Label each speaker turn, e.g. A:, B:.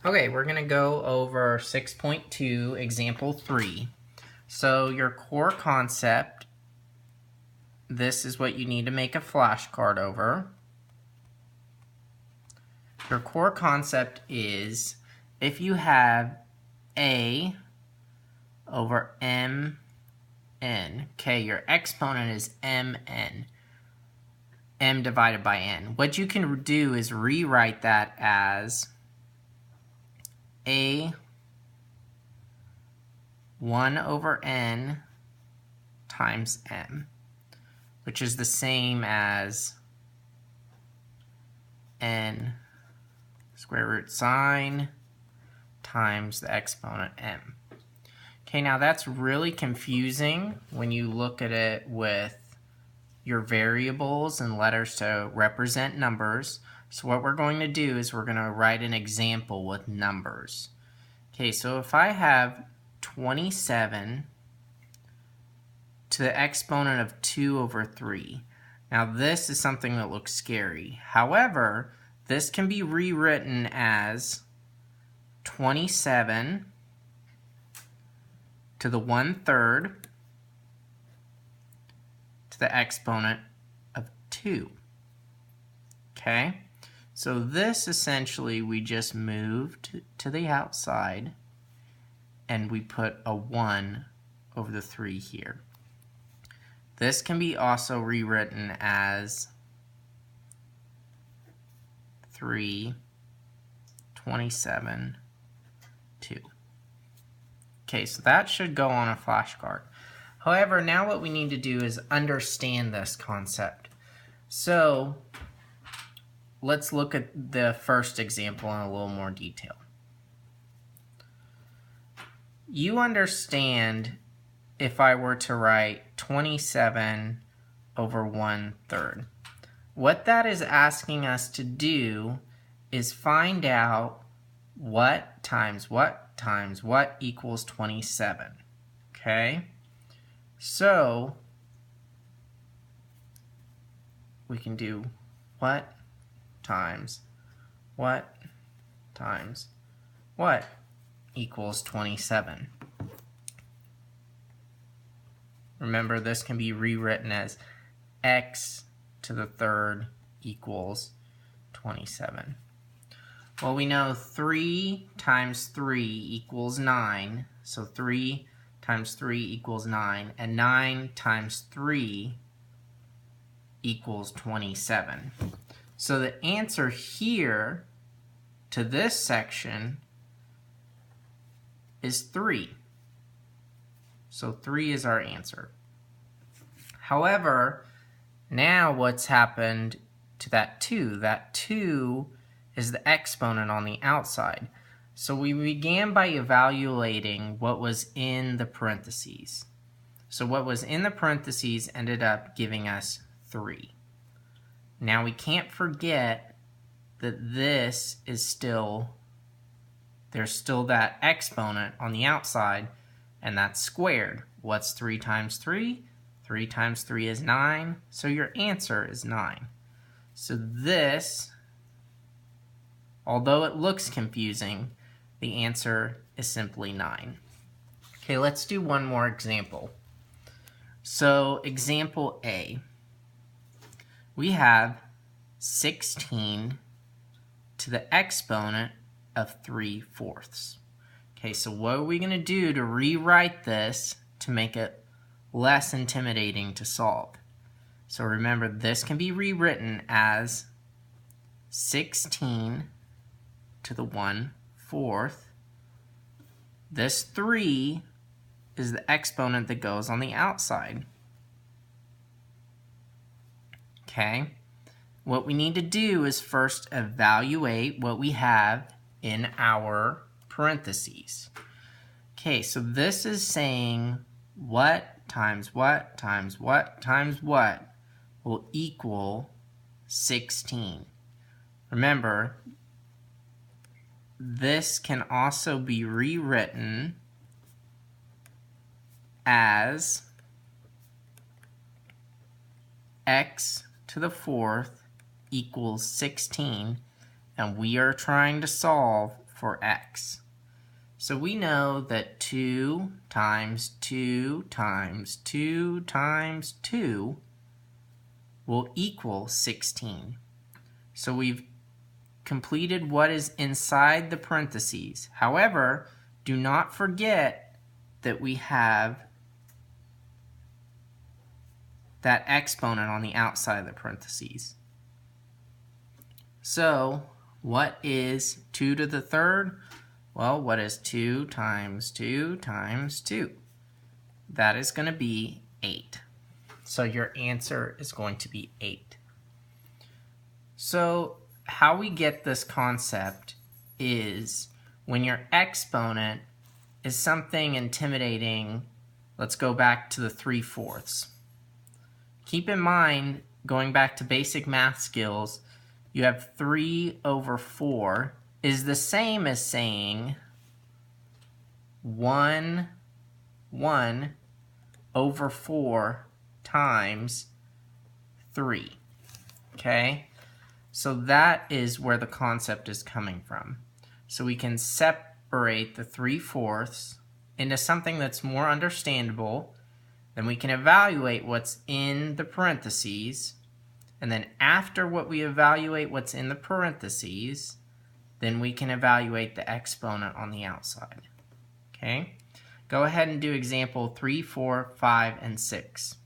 A: Okay, we're going to go over 6.2, example 3. So your core concept, this is what you need to make a flashcard over. Your core concept is if you have A over mn, okay, your exponent is mn, m divided by n. What you can do is rewrite that as A 1 over n times m, which is the same as n square root sine times the exponent m. Okay, now that's really confusing when you look at it with your variables and letters to represent numbers. So what we're going to do is we're going to write an example with numbers. Okay, so if I have 27 to the exponent of 2 over 3. Now this is something that looks scary. However, this can be rewritten as 27 to the 1/3 to the exponent of 2. Okay? So this essentially we just moved to the outside and we put a 1 over the 3 here. This can be also rewritten as 3, 27, 2. Okay, so that should go on a flashcard. However, now what we need to do is understand this concept. So let's look at the first example in a little more detail. You understand if I were to write 27 over 1/3. What that is asking us to do is find out what times what times what equals 27. Okay? So we can do what times what times what equals 27. Remember, this can be rewritten as x to the 3rd equals 27. Well, we know 3 times 3 equals 9, so 3 times 3 equals 9, and 9 times 3 equals 27. So the answer here to this section is 3. So 3 is our answer. However, now what's happened to that 2? That 2 is the exponent on the outside. So we began by evaluating what was in the parentheses. So what was in the parentheses ended up giving us 3. Now we can't forget that this is still, there's still that exponent on the outside, and that's squared. What's 3 times 3? 3 times 3 is 9, so your answer is 9. So this, although it looks confusing, the answer is simply 9. Okay, let's do one more example. So example A, we have 16 to the exponent of 3/4. Okay, so what are we going to do to rewrite this to make it less intimidating to solve? So remember, this can be rewritten as 16 to the 1/4. This 3 is the exponent that goes on the outside. Okay, what we need to do is first evaluate what we have in our parentheses. Okay, so this is saying what times what times what times what will equal 16. Remember, this can also be rewritten as x to the 4th equals 16, and we are trying to solve for x. So we know that 2 times 2 times 2 times 2 will equal 16. So we've completed what is inside the parentheses. However, do not forget that we have that exponent on the outside of the parentheses. So what is 2 to the third? Well, what is 2 times 2 times 2? That is going to be 8. So your answer is going to be 8. So how we get this concept is when your exponent is something intimidating. Let's go back to the 3/4. Keep in mind, going back to basic math skills, you have 3/4 is the same as saying 1/4 times 3. Okay? So that is where the concept is coming from. So we can separate the 3/4 into something that's more understandable. Then we can evaluate what's in the parentheses. And then after what we evaluate what's in the parentheses, then we can evaluate the exponent on the outside. Okay? Go ahead and do example 3, 4, 5, and 6.